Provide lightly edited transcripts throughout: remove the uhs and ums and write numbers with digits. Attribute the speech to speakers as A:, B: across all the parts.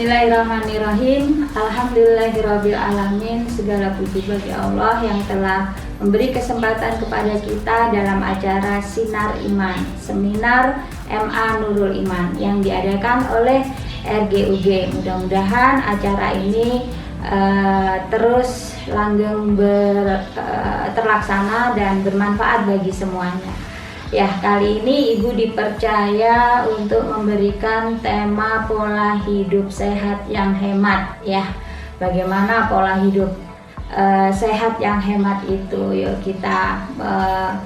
A: Bismillahirrahmanirrahim. Alhamdulillahirabbil alamin. Segala puji bagi Allah yang telah memberi kesempatan kepada kita dalam acara Sinar Iman, Seminar MA Nurul Iman yang diadakan oleh RGUG. Mudah-mudahan acara ini terus langgeng terlaksana dan bermanfaat bagi semuanya. Ya, kali ini Ibu dipercaya untuk memberikan tema pola hidup sehat yang hemat. Ya, bagaimana pola hidup sehat yang hemat itu? Yuk kita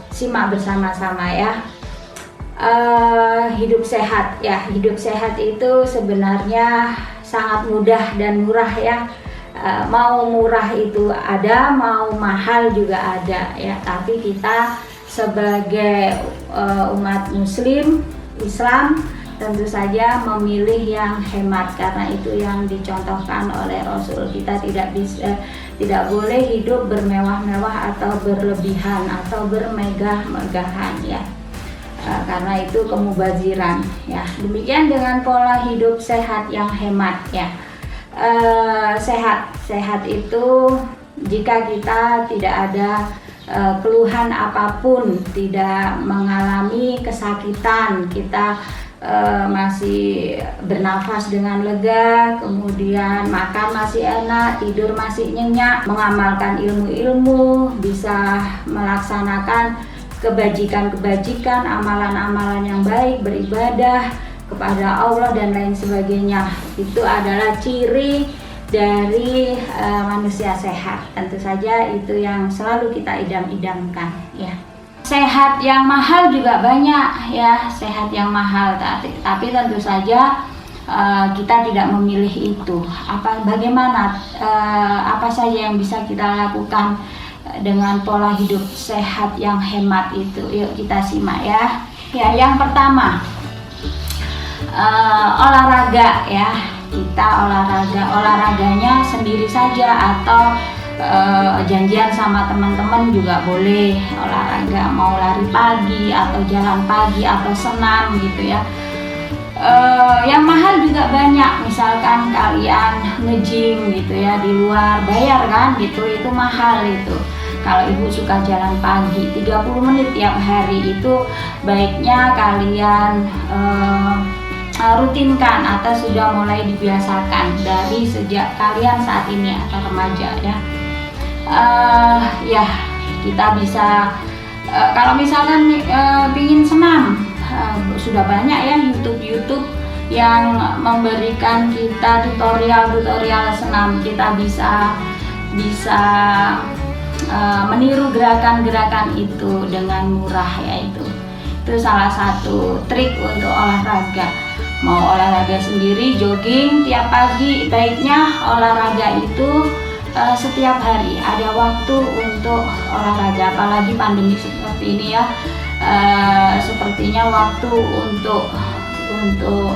A: simak bersama-sama ya. Hidup sehat ya, hidup sehat itu sebenarnya sangat mudah dan murah ya. Mau murah itu ada, mau mahal juga ada ya. Tapi kita sebagai umat muslim Islam tentu saja memilih yang hemat, karena itu yang dicontohkan oleh Rasul. Kita tidak boleh hidup bermewah-mewah atau berlebihan atau bermegah-megahan ya, karena itu kemubaziran ya. Demikian dengan pola hidup sehat yang hemat ya. Sehat itu jika kita tidak ada keluhan apapun, tidak mengalami kesakitan, kita masih bernafas dengan lega, kemudian makan masih enak, tidur masih nyenyak, mengamalkan ilmu-ilmu, bisa melaksanakan kebajikan-kebajikan, amalan-amalan yang baik, beribadah kepada Allah dan lain sebagainya. Itu adalah ciri dari manusia sehat. Tentu saja itu yang selalu kita idam-idamkan ya. Sehat yang mahal juga banyak ya, sehat yang mahal, tapi tentu saja kita tidak memilih itu. Bagaimana apa saja yang bisa kita lakukan dengan pola hidup sehat yang hemat itu? Yuk kita simak ya. Ya, yang pertama olahraga ya. Kita olahraganya sendiri saja atau janjian sama teman-teman juga boleh olahraga, mau lari pagi atau jalan pagi atau senam gitu ya. Yang mahal juga banyak, misalkan kalian nge-gym gitu ya di luar, bayar kan gitu, itu mahal itu. Kalau ibu suka jalan pagi 30 menit tiap hari, itu baiknya kalian rutinkan atau sudah mulai dibiasakan dari sejak kalian saat ini atau remaja ya. Ya, kita bisa kalau misalkan ingin senam, sudah banyak ya YouTube yang memberikan kita tutorial senam. Kita bisa meniru gerakan-gerakan itu dengan murah ya. Itu salah satu trik untuk olahraga. Mau olahraga sendiri, jogging tiap pagi, baiknya olahraga itu setiap hari ada waktu untuk olahraga. Apalagi pandemi seperti ini ya, sepertinya waktu untuk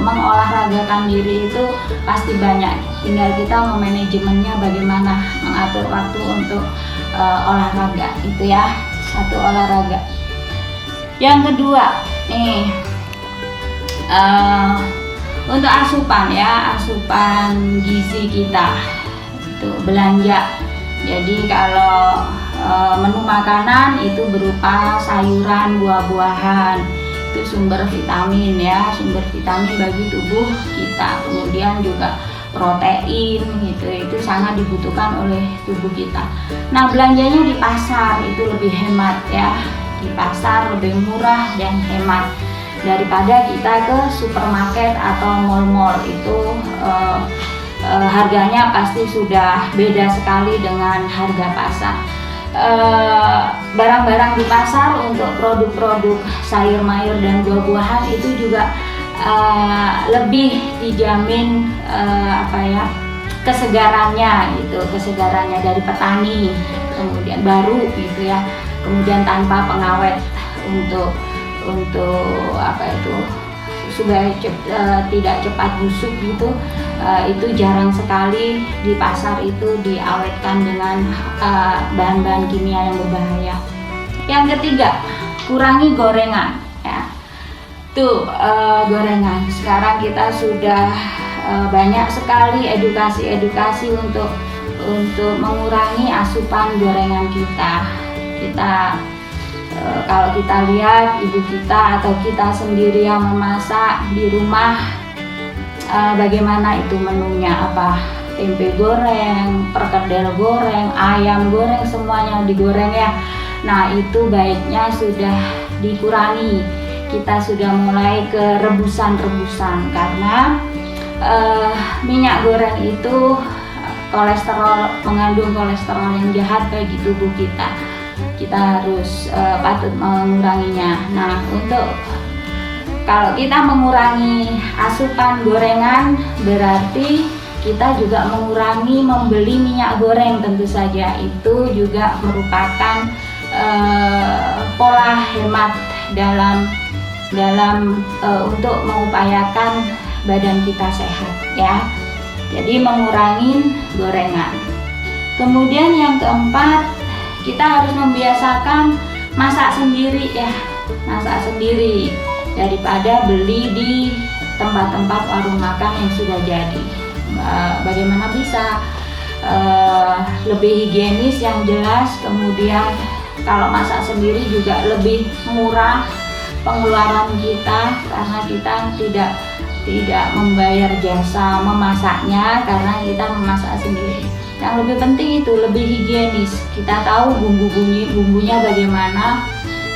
A: mengolahragakan diri itu pasti banyak. Tinggal kita memanajemennya bagaimana, mengatur waktu untuk olahraga itu ya. Satu olahraga. Yang kedua nih, untuk asupan gizi kita itu belanja. Jadi kalau menu makanan itu berupa sayuran, buah-buahan, itu sumber vitamin ya, sumber vitamin bagi tubuh kita. Kemudian juga protein gitu, itu sangat dibutuhkan oleh tubuh kita. Nah, belanjanya di pasar itu lebih hemat ya. Di pasar lebih murah dan hemat daripada kita ke supermarket atau mall-mall. Itu harganya pasti sudah beda sekali dengan harga pasar. Barang-barang di pasar untuk produk-produk sayur mayur dan buah-buahan itu juga lebih dijamin kesegarannya gitu, kesegarannya dari petani, kemudian baru gitu ya, kemudian tanpa pengawet untuk supaya tidak cepat busuk gitu. Itu jarang sekali di pasar itu diawetkan dengan bahan-bahan kimia yang berbahaya. Yang ketiga, kurangi gorengan ya. Gorengan sekarang kita sudah banyak sekali edukasi untuk mengurangi asupan gorengan kita. Kalau kita lihat ibu kita atau kita sendiri yang memasak di rumah, bagaimana itu menunya, apa tempe goreng, perkedel goreng, ayam goreng, semuanya digoreng ya. Nah itu baiknya sudah dikurangi, kita sudah mulai ke rebusan karena minyak goreng itu mengandung kolesterol yang jahat bagi tubuh kita. Kita harus patut menguranginya. Nah, kalau kita mengurangi asupan gorengan, berarti kita juga mengurangi membeli minyak goreng. Tentu saja itu juga merupakan pola hemat dalam untuk mengupayakan badan kita sehat ya. Jadi mengurangi gorengan. Kemudian yang keempat, kita harus membiasakan masak sendiri ya. Masak sendiri daripada beli di tempat-tempat warung makan yang sudah jadi. Bagaimana bisa lebih higienis yang jelas, kemudian kalau masak sendiri juga lebih murah pengeluaran kita karena kita tidak membayar jasa memasaknya karena kita memasak sendiri. Yang lebih penting itu lebih higienis. Kita tahu bumbunya bagaimana,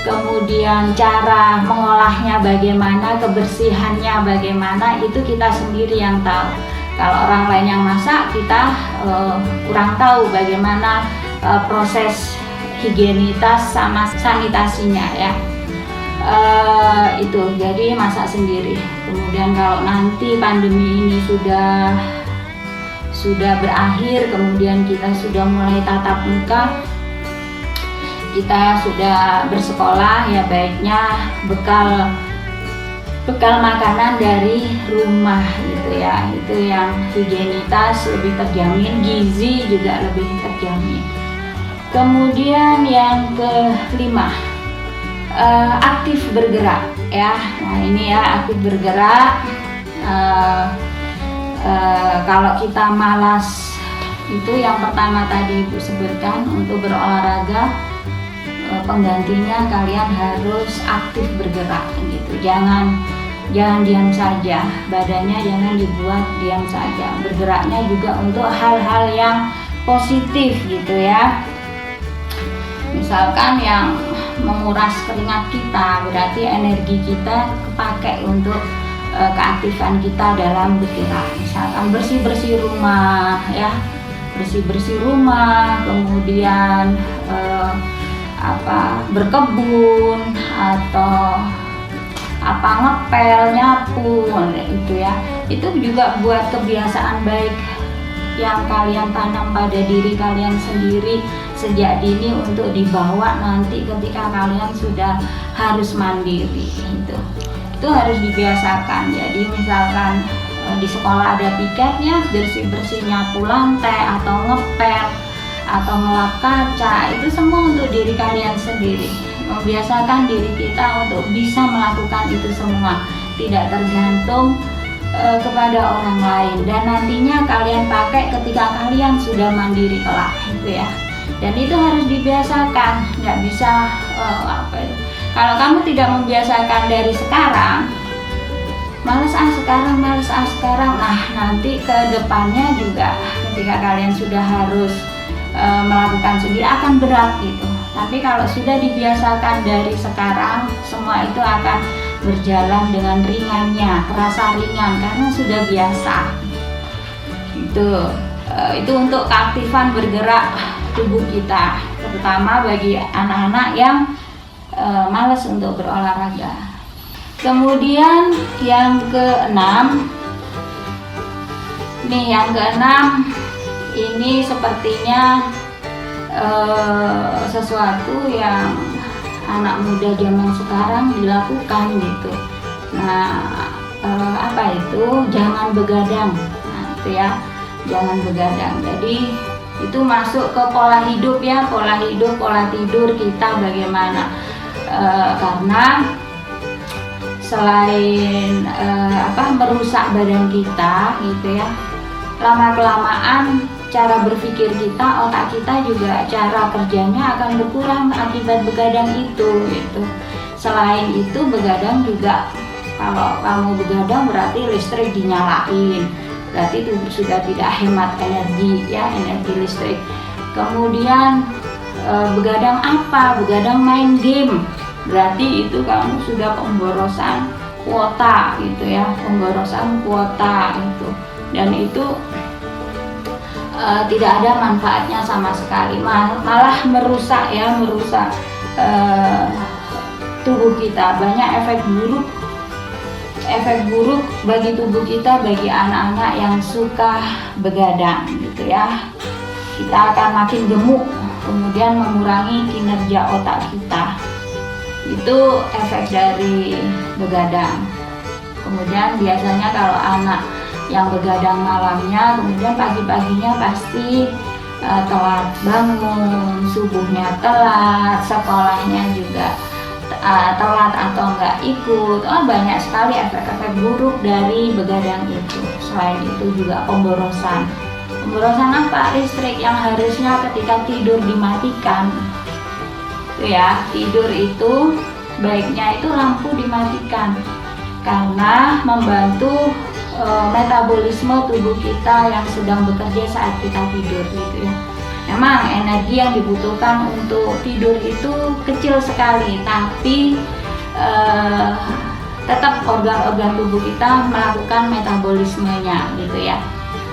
A: kemudian cara mengolahnya bagaimana, kebersihannya bagaimana, itu kita sendiri yang tahu. Kalau orang lain yang masak, kita kurang tahu bagaimana proses higienitas sama sanitasinya ya. Itu jadi masak sendiri. Kemudian kalau nanti pandemi ini sudah berakhir, kemudian kita sudah mulai tatap muka, kita sudah bersekolah ya, baiknya bekal makanan dari rumah gitu ya. Itu yang higienitas lebih terjamin, gizi juga lebih terjamin. Kemudian yang kelima, aktif bergerak ya. Nah ini ya, aktif bergerak. Kalau kita malas, itu yang pertama tadi Ibu sebutkan, untuk berolahraga, penggantinya kalian harus aktif bergerak gitu. Jangan diam saja, badannya jangan dibuat diam saja. Bergeraknya juga untuk hal-hal yang positif gitu ya. Misalkan yang menguras keringat kita, berarti energi kita kepakai untuk keaktifan kita dalam bergerak. Misalkan bersih-bersih rumah ya, bersih-bersih rumah, kemudian berkebun atau ngepel, nyapu itu ya. Itu juga buat kebiasaan baik yang kalian tanam pada diri kalian sendiri sejak dini untuk dibawa nanti ketika kalian sudah harus mandiri. Itu harus dibiasakan. Jadi misalkan di sekolah ada piketnya, bersih-bersih nyapu lantai atau ngepel atau ngelap kaca, itu semua untuk diri kalian sendiri. Membiasakan diri kita untuk bisa melakukan itu semua, tidak tergantung kepada orang lain, dan nantinya kalian pakai ketika kalian sudah mandiri kelak gitu ya. Dan itu harus dibiasakan, nggak bisa kalau kamu tidak membiasakan dari sekarang, males sekarang, nah nanti ke depannya juga ketika kalian sudah harus melakukan sendiri akan berat gitu. Tapi kalau sudah dibiasakan dari sekarang, semua itu akan berjalan dengan ringannya, terasa ringan karena sudah biasa. Itu untuk keaktifan bergerak tubuh kita, terutama bagi anak-anak yang malas untuk berolahraga. Kemudian yang keenam, ini sepertinya sesuatu yang anak muda zaman sekarang dilakukan gitu. Nah, jangan begadang. Nah, itu ya, jangan begadang. Jadi itu masuk ke pola hidup ya, pola tidur kita bagaimana. Karena selain merusak badan kita gitu ya, lama kelamaan cara berpikir kita, otak kita juga cara kerjanya akan berkurang akibat begadang itu gitu. Selain itu begadang juga, kalau kamu begadang berarti listrik dinyalain, berarti itu sudah tidak hemat energi ya, energi listrik. Kemudian begadang apa? Begadang main game, berarti itu kamu sudah pemborosan kuota gitu ya, pemborosan kuota itu, dan itu tidak ada manfaatnya sama sekali, malah merusak ya, merusak tubuh kita. Banyak efek buruk bagi tubuh kita, bagi anak-anak yang suka begadang gitu ya. Kita akan makin gemuk, kemudian mengurangi kinerja otak kita. Itu efek dari begadang. Kemudian biasanya kalau anak yang begadang malamnya, kemudian pagi-paginya pasti telat bangun, subuhnya telat, sekolahnya juga telat atau enggak ikut. Banyak sekali efek-efek buruk dari begadang itu. Selain itu juga pemborosan. Pemborosan apa? Listrik yang harusnya ketika tidur dimatikan. Itu ya, tidur itu baiknya itu lampu dimatikan karena membantu metabolisme tubuh kita yang sedang bekerja saat kita tidur gitu ya. Memang energi yang dibutuhkan untuk tidur itu kecil sekali, tapi tetap organ-organ tubuh kita melakukan metabolismenya gitu ya.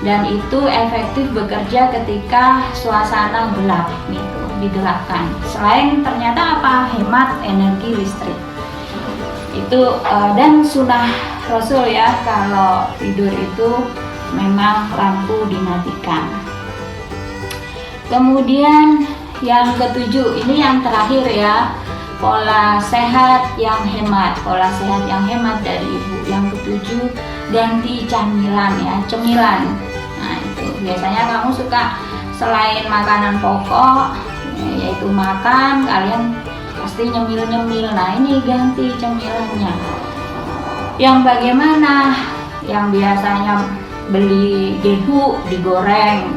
A: Dan itu efektif bekerja ketika suasana gelap gitu, digelapkan. Selain ternyata apa? Hemat energi listrik. Itu dan sunnah Rasul ya, kalau tidur itu memang lampu dimatikan. Kemudian yang ketujuh, ini yang terakhir ya, pola sehat yang hemat. Pola sehat yang hemat dari ibu. Yang ketujuh, ganti camilan ya, cemilan. Nah itu biasanya kamu suka selain makanan pokok, yaitu makan, kalian pasti nyemil-nyemil. Nah ini ganti cemilannya. Yang bagaimana? Yang biasanya beli gehu digoreng,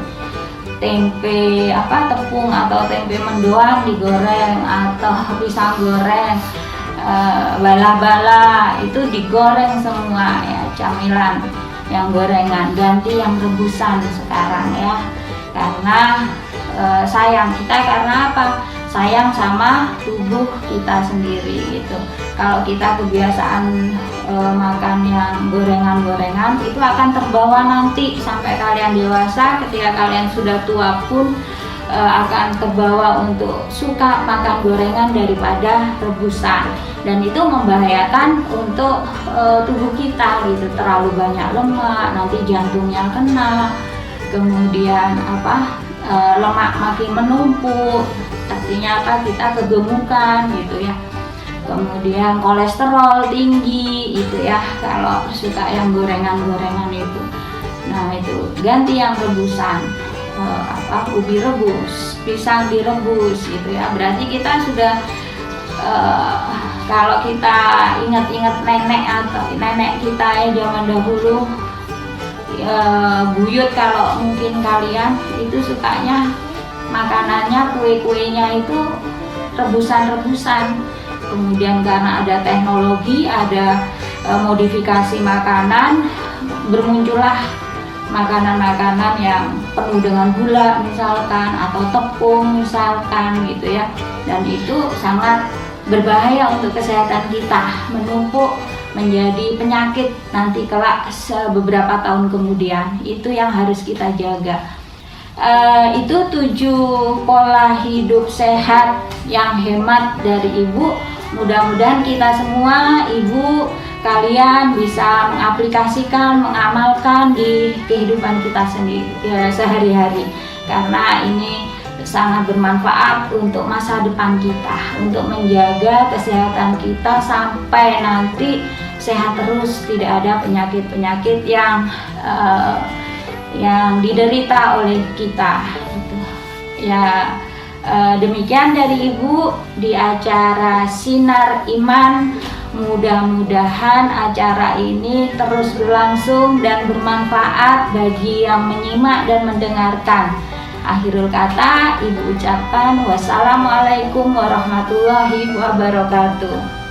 A: tempe tepung atau tempe mendoan digoreng, atau pisang goreng, bala-bala itu digoreng semua ya, camilan yang gorengan. Ganti yang rebusan sekarang ya, karena sayang kita, karena apa? Sayang sama tubuh kita sendiri gitu. Kalau kita kebiasaan makan yang gorengan-gorengan, itu akan terbawa nanti sampai kalian dewasa. Ketika kalian sudah tua pun akan terbawa untuk suka makan gorengan daripada rebusan, dan itu membahayakan untuk tubuh kita gitu. Terlalu banyak lemak, nanti jantungnya kena, kemudian lemak makin menumpuk, artinya kita kegemukan gitu ya. Kemudian kolesterol tinggi itu ya kalau suka yang gorengan-gorengan itu. Nah itu ganti yang rebusan, ubi rebus, pisang direbus gitu ya. Berarti kita sudah kalau kita ingat-ingat nenek kita ya zaman dahulu, buyut kalau mungkin kalian itu sukanya makanannya, kue-kuenya itu rebusan-rebusan. Kemudian karena ada teknologi, ada modifikasi makanan, bermuncullah makanan-makanan yang penuh dengan gula misalkan, atau tepung misalkan gitu ya. Dan itu sangat berbahaya untuk kesehatan kita, menumpuk menjadi penyakit nanti kelak beberapa tahun kemudian. Itu yang harus kita jaga. Itu 7 pola hidup sehat yang hemat dari ibu. Mudah-mudahan kita semua, ibu, kalian bisa mengaplikasikan, mengamalkan di kehidupan kita sendiri sehari-hari, karena ini sangat bermanfaat untuk masa depan kita, untuk menjaga kesehatan kita sampai nanti sehat terus, tidak ada penyakit-penyakit yang diderita oleh kita gitu. Ya, demikian dari Ibu di acara Sinar Iman Mudah-mudahan acara ini terus berlangsung dan bermanfaat bagi yang menyimak dan mendengarkan. Akhirul kata, Ibu ucapkan wassalamualaikum warahmatullahi wabarakatuh.